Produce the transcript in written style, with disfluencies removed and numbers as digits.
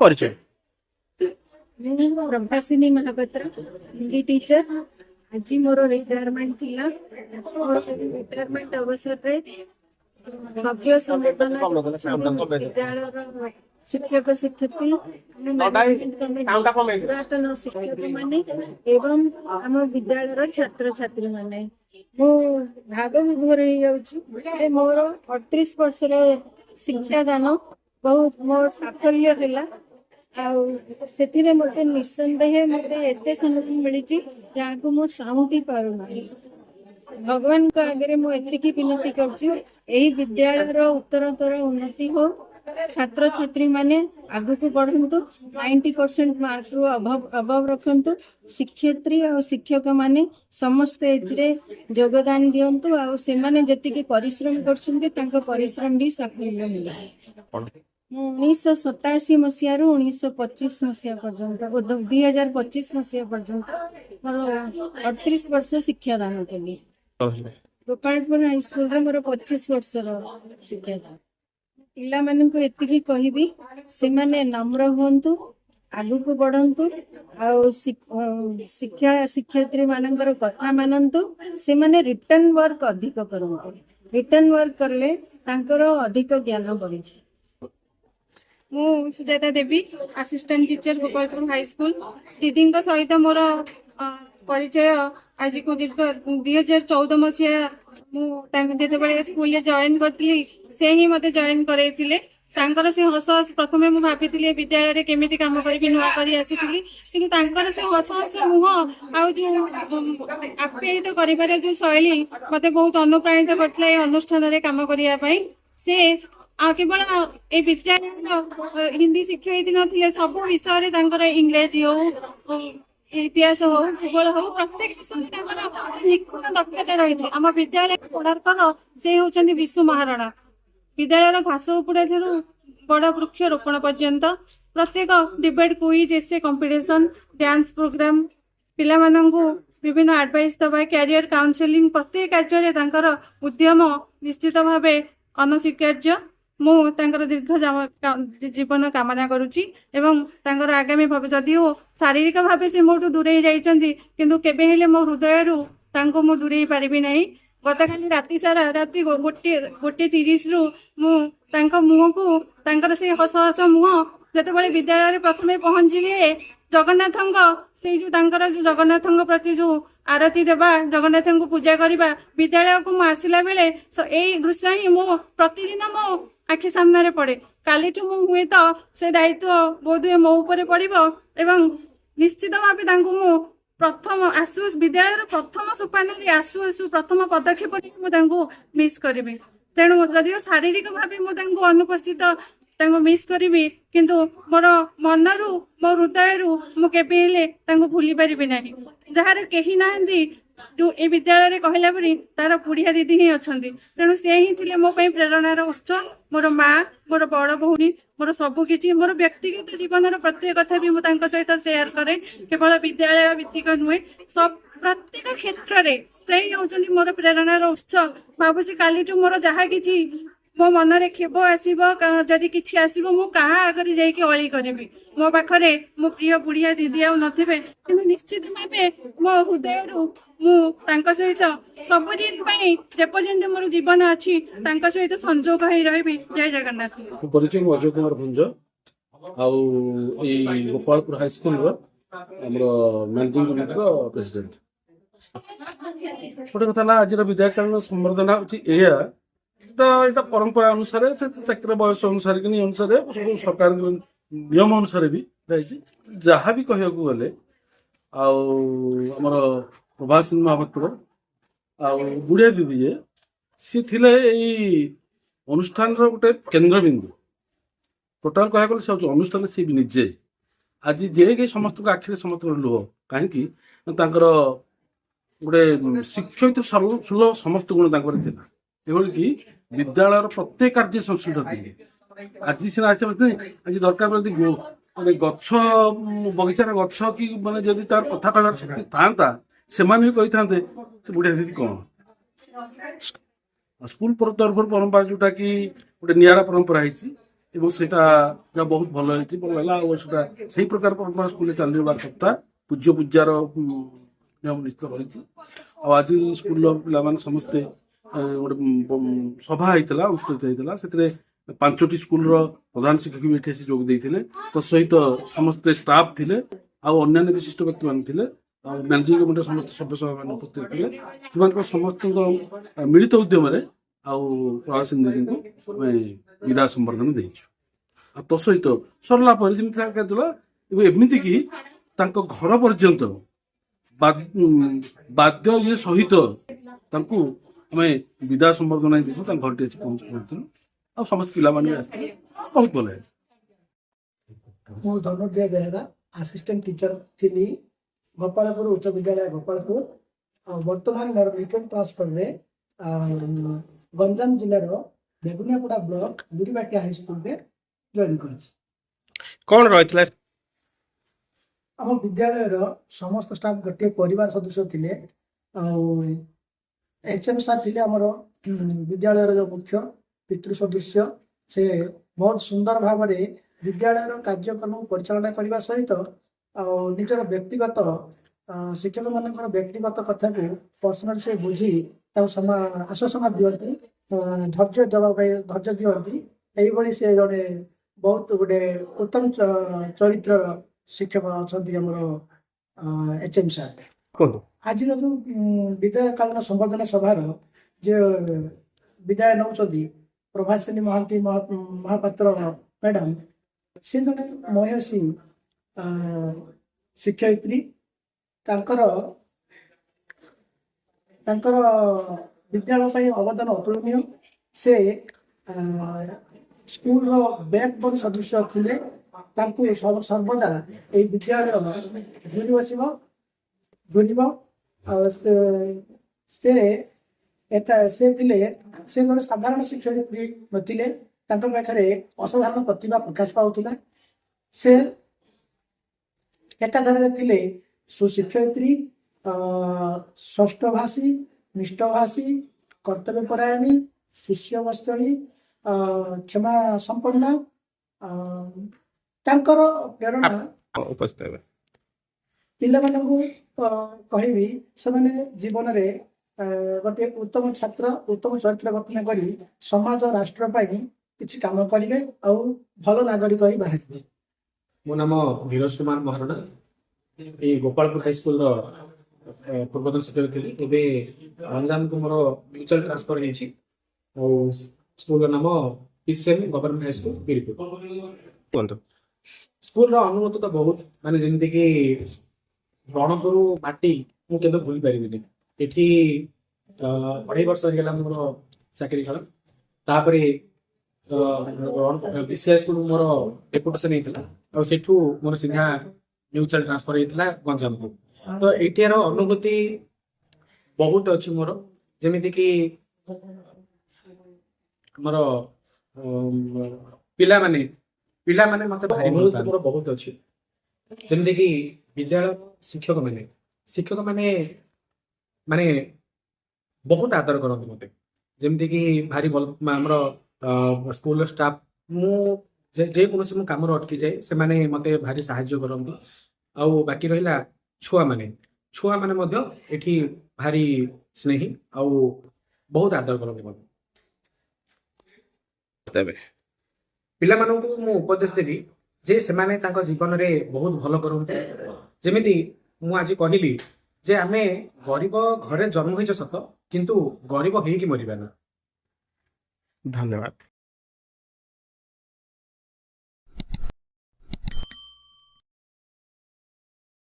परिचय प्रभासिनी महापात्र हिंदी टीचर आज मोर रिटायरमेंट थिला रिटायरमेंट अवसर रे भव्य संबर्धना विद्यालय शिक्षक शिक्षयित्री पुरातन शिक्षक माने एवं आम विद्यालय छात्र छात्री माने मो भाग विभोर हो मोर 38 वर्ष शिक्षादान बहुत मोर साफल्य है से मत निसंदेह मत एत सम्मान मिली जहाँ को मुझे साउंटी पारना भगवान को आगे मुझे विनती करी विद्यालय उत्तरोत्तर उन्नति हो छात्र छात्री माने आगु को बढ़ंतु 90% मार्क रु अभाव रखंतु शिक्षयित्री और शिक्षक माने समस्ते एथिरे योगदान दियंतु आ से माने जति परिश्रम करछन्ते तांको परिश्रम भी साफल्य मिले 1987 मसीह 1925 मसीहा पर्यंत 2025 मसीहा पर्यंत मोर 38 वर्ष शिक्षादान कली गोपालपुर हाई स्कूल रे मोर 25 वर्ष शिक्षादान पिला मानक एतिकी कहबी से माने नम्र हुंतु आगु को बढ़ंतु आ शिक्षा शिक्षयित्री मानकर कथा मानंतु से माने रिटर्न वर्क अधिक करंतु रिटर्न वर्क करले तांकर अधिक ज्ञान बढ़ी मु Sujata Devi assistant teacher Gopalpur high school दीदी सहित मोर परिचय आज को दीर्घ 2014 मसीहा मुझे स्कूल जॉइन करी से ही मत जॉइन करते से हस हस प्रथम मुझे भाभी विद्यालय केमी कम करी नुआ कर आसी कि से हस हस मुह आप्यायित कर जो शैली मत बहुत अनुप्राणित करते अनुष्ठान कम करने से केवल ए विद्यालय हिंदी शिक्षयित्री नथिले सब विषय इंग्रेजी हो इतिहास हो भूगोल हो प्रत्येक विषय निपुण दक्षता रही आम विद्यालय कोणार्कर से होती विश्व महाराणा विद्यालय घास उपड़ा ठारू बड़ वृक्ष रोपण पर्यंत प्रत्येक डिबेट क्विज एसे कंपटीशन डांस प्रोग्राम पिला विभिन्न एडवाइस दबा कैरियर काउंसलिंग प्रत्येक कार्य उद्यम निश्चित भाव अनस्वीकार्य मु दीर्घ जीवन कामना करुच्ची एवं आगामी जदिओ शारीरिक भाव से मोटू दूरे जाइछन्ति किंतु केबे हेले मो हृदय रु मु दूरे पारिबि नहीं गत खाली राति सारा राति 1:30 रु मु मुह को से हस हस मुह जिते विद्यालय प्रथम पहुंचले जगन्नाथ जो जगन्नाथ प्रति जो आरती देवा जगन्नाथ को पूजा करवा विद्यालय को आसला बेले यही दृश्य ही मो प्रतिदिन मो आखि सामने पड़े काली हुए तो से दायित्व बोधे मो ऊपर पड़ो एवं निश्चित भाव मु प्रथम आसु विद्यालय प्रथम सोपान आसु आसु प्रथम पदक्षेप मुझे मिस करी तेणु जदिव शारीरिक भाव मुझे अनुपस्थित मिस करी किंतु मोर मन रु मो हृदय रु मुझे भूली पारि ना जार कहीं ना जो ए विद्यालय कहला परी तार पुड़िया दीदी ही अच्छा तेणु सी ही थे मो प्रेरणार उत्स मोर माँ मोर बड़ भौणी मोर सबकि मोर व्यक्तिगत जीवन प्रत्येक कथा भी मुझे सहित सेयार करे केवल विद्यालय भित्तिक नुहे सब प्रत्येक क्षेत्र में से ही होती मोर प्रेरणार उत्स भावुँ काली मोर जहाँ कि मो मन में खेब आसदी कि आसो मु क्या आगे जाकि अली करी मो पाखे मो प्रिय बुढ़िया दीदी आए कि निश्चित भाव मो हृदय मु सहित सबुदिन जेपर्यंत मोर जीवन अच्छी सहित संजोग हो रही जय जगन्नाथ परिचय Ajay Kumar Bhunj Gopalpur high school managing unit president गोटे कथा ना आज विद्याकालीन संवर्धना होगा तो यहाँ परंपरा अनुसार से चाकर बयस अनुसार कि अनुसार सरकार नियम अनुसार भी जहाँ भी कह गले आमर प्रभासिनी महापात्र बुढ़िया दीदी सी थे अनुष्ठान गोटे केन्द्रबिंदु टोटाल कह गले से अनुष्ठान सी भी निजे आज जे कि समस्त आखिरे समस्त लुह कहीं गोटे शिक्षयित्री सुलभ समस्त गुण कि विद्यालय प्रत्येक कार्य संस्कृत थे आज सीना आज दरकार गछ बगीचार गछ कि माने जदि तार कथा कहबार शक्ति था से कही था बुढ़िया दीदी कौन स्कूल तरफ परंपरा जोटा कि गोटे निरा परंपरा ଏବଂ ସେଇଟା ବହୁତ ଭଲ ହେଇଛି, ଭଲ ହେଲା। ଆଉ ସେଟା ସେଇ ପ୍ରକାର ପରମ୍ପରା ସ୍କୁଲରେ ଚାଲିବା କଥା। ପୂଜ୍ୟ ପୂଜାର ନିୟମ ନିଶ୍ଚିତ ରହିଛି। ଆଉ ଆଜି ସ୍କୁଲର ପିଲାମାନେ ସମସ୍ତେ ଗୋଟେ ସଭା ହେଇଥିଲା, ଅନୁଷ୍ଠିତ ହେଇଥିଲା। ସେଥିରେ 5ଟି ସ୍କୁଲର ପ୍ରଧାନ ଶିକ୍ଷକ ବି ଏଠି ଆସି ଯୋଗ ଦେଇଥିଲେ। ତ ସହିତ ସମସ୍ତେ ଷ୍ଟାଫ୍ ଥିଲେ, ଆଉ ଅନ୍ୟାନ୍ୟ ବିଶିଷ୍ଟ ବ୍ୟକ୍ତିମାନେ ଥିଲେ, ଆଉ ମ୍ୟାନେଜିଂ କମିଟିର ସମସ୍ତ ସଦସ୍ୟମାନେ ଉପସ୍ଥିତ ଥିଲେ। ସେମାନଙ୍କ ସମସ୍ତଙ୍କ ମିଳିତ ଉଦ୍ୟମରେ ଆଉ ପ୍ରଭାସିନୀ ଦିଦିଙ୍କୁ ଆମେ ବିଦାୟ ସମ୍ବର୍ଦ୍ଧନା ଦେଇଛୁ। ଆଉ ତ ସହିତ ସରିଲା ପରେ ଯେମିତି ଥିଲା ଏମିତି କି ତାଙ୍କ ଘର ପର୍ଯ୍ୟନ୍ତ ବାଦ୍ୟ ଇଏ ସହିତ ତାଙ୍କୁ ଆମେ ବିଦାୟ ସମ୍ବର୍ଦ୍ଧନା ଦେଇଛୁ। ତାଙ୍କ ଘରଟି ଆସି ପହଞ୍ଚିଥିଲୁ, ଆଉ ସମସ୍ତ ପିଲାମାନେ ବି ଆସିଥିଲେ, ବହୁତ ଭଲ ହେଲା। ମୁଁ ଧନୁର୍ଜୟ ବେହେରା ଆସିଷ୍ଟାଣ୍ଟ ଟିଚର ଥିଲି ଗୋପାଳପୁର ଉଚ୍ଚ ବିଦ୍ୟାଳୟ ଗୋପାଳପୁର। ଆଉ ବର୍ତ୍ତମାନ ମୋର ରିଟର୍ନ ଟ୍ରାନ୍ସଫରରେ ଗଞ୍ଜାମ ଜିଲ୍ଲାର ବେଗୁନିଆପଡ଼ା ବ୍ଲକ ବୁରିବାଟିଆ ହାଇସ୍କୁଲରେ ଜଏନ୍ କରିଛି। କଣ ରହିଥିଲା? ଆମ ବିଦ୍ୟାଳୟର ସମସ୍ତ ଷ୍ଟାଫ୍ ଗୋଟିଏ ପରିବାର ସଦସ୍ୟ ଥିଲେ। ଆଉ HM ସାର୍ ଥିଲେ ଆମର ବିଦ୍ୟାଳୟର ଯେଉଁ ମୁଖ୍ୟ ପିତୃ ସଦସ୍ୟ। ସେ ବହୁତ ସୁନ୍ଦର ଭାବରେ ବିଦ୍ୟାଳୟର କାର୍ଯ୍ୟକ୍ରମକୁ ପରିଚାଳନା କରିବା ସହିତ ଆଉ ନିଜର ବ୍ୟକ୍ତିଗତ ଶିକ୍ଷକମାନଙ୍କର ବ୍ୟକ୍ତିଗତ କଥାକୁ ପର୍ସନାଲ ସେ ବୁଝି ତାକୁ ଆଶ୍ୱାସନା ଦିଅନ୍ତି, ଧୈର୍ଯ୍ୟ ଦିଅନ୍ତି। ଏଇଭଳି ସେ ଜଣେ ବହୁତ ଗୋଟେ ଉତ୍ତମ ଚରିତ୍ରର ଶିକ୍ଷକ ଅଛନ୍ତି ଆମର HM ସାର୍। କୁହନ୍ତୁ। ଆଜିର ଯେଉଁ ବିଦାୟକାଳୀନ ସମ୍ବର୍ଦ୍ଧନା ସଭାର ଯେ ବିଦାୟ ନେଉଛନ୍ତି ପ୍ରଭାସିନୀ ମହାନ୍ତି ମହାପାତ୍ର ମ୍ୟାଡ଼ାମ, ସେ ଜଣେ ମହିଷୀ ଶିକ୍ଷୟିତ୍ରୀ। ତାଙ୍କର ବିଦ୍ୟାଳୟ ପାଇଁ ଅବଦାନ ଅତୁଳନୀୟ। ସେ ସ୍କୁଲର ବ୍ୟାକବୋନ ସଦସ୍ୟ ଥିଲେ। ତାଙ୍କୁ ସର୍ବଦା ଏହି ବିଦ୍ୟାଳୟ ଝୁରିବ। ଆଉ ସେ ଜଣେ ସାଧାରଣ ଶିକ୍ଷୟିତ୍ରୀ ନଥିଲେ, ତାଙ୍କ ପାଖରେ ଅସାଧାରଣ ପ୍ରତିଭା ପ୍ରକାଶ ପାଉଥିଲା। ସେ ଏକାଧାରରେ ଥିଲେ ସୁଶିକ୍ଷୟିତ୍ରୀ, ଷଷ୍ଠଭାଷୀ, ନିଷ୍ଠଭାଷୀ, କର୍ତ୍ତବ୍ୟପରାୟଣୀ, ଶିଷ୍ୟବତ୍ସଳୀ, କ୍ଷମା ସମ୍ପନ୍ନ। ତାଙ୍କର ପ୍ରେରଣା ଉପସ୍ଥିତ ହେବେ। ପିଲାମାନଙ୍କୁ କହିବି, ସେମାନେ ଜୀବନରେ ଗୋଟିଏ ଉତ୍ତମ ଛାତ୍ର, ଉତ୍ତମ ଚରିତ୍ର ଗଠନ କରି ସମାଜ ରାଷ୍ଟ୍ର ପାଇଁ କିଛି କାମ କରିବେ ଆଉ ଭଲ ନାଗରିକ ହୋଇ ବାହାରିବେ। ମୋ ନାମ ଧୀରଜ କୁମାର ମହାରଣା। ଏଇ ଗୋପାଳପୁର ହାଇସ୍କୁଲର ପୂର୍ବତନ ଶିକ୍ଷକ ଥିଲି। ଏବେ ଗଞ୍ଜାମକୁ ମୋର ମ୍ୟୁଚୁଆଲ ଟ୍ରାନ୍ସଫର ହେଇଛି। ଆଉ ସ୍କୁଲର ନାମ PCM ଗଭର୍ଣ୍ଣମେଣ୍ଟ ହାଇସ୍କୁଲ ବିରପୁର। କୁହନ୍ତୁ। ସ୍କୁଲର ଅନୁଭୂତି ତ ବହୁତ, ମାନେ ଯେମିତିକି ରଣପୁର ମାଟି ମୁଁ କେବେ ଭୁଲି ପାରିବିନି। ଏଠି 2.5 ବର୍ଷ ହେଇଗଲା ମୋର ଚାକିରି କାଳ। ତାପରେ BC ହାଇସ୍କୁଲ ମୋର ଡେପୁଟେସନ ହେଇଥିଲା, ଆଉ ସେଠୁ ମୋର ସିଧା ମ୍ୟୁଚୁଆଲ ଟ୍ରାନ୍ସଫର ହେଇଥିଲା ଗଞ୍ଜାମକୁ। ତ ଏଇଠିର ଅନୁଭୂତି ବହୁତ ଅଛି ମୋର। ଯେମିତିକି ଆମର ପିଲାମାନେ ମତେ ଭାରି ଅନୁଭୂତି ମୋର ବହୁତ ଅଛି। ଯେମିତିକି ବିଦ୍ୟାଳୟ ଶିକ୍ଷକମାନେ ମାନେ ବହୁତ ଆଦର କରନ୍ତି ମତେ। ଯେମିତିକି ଭାରି ଭଲ ଆମର ସ୍କୁଲର ଷ୍ଟାଫ, ମୁଁ ଯେକୌଣସି ମୁଁ କାମରେ ଅଟକି ଯାଏ, ସେମାନେ ମତେ ଭାରି ସାହାଯ୍ୟ କରନ୍ତି। ଆଉ ବାକି ରହିଲା ଛୁଆମାନେ ମଧ୍ୟ ଏଠି ଭାରି ସ୍ନେହୀ ଆଉ ବହୁତ ଆଦର କରନ୍ତି ମତେ। ପିଲାମାନଙ୍କୁ ମୁଁ ଉପଦେଶ ଦେବି ଯେ ସେମାନେ ତାଙ୍କ ଜୀବନରେ ବହୁତ ଭଲ କରନ୍ତି। ଯେମିତି ମୁଁ ଆଜି କହିଲି ଯେ ଆମେ ଗରିବ ଘରେ ଜନ୍ମ ହେଇଛେ ସତ, କିନ୍ତୁ ଗରିବ ହେଇକି ମରିବା ନା। ଧନ୍ୟବାଦ।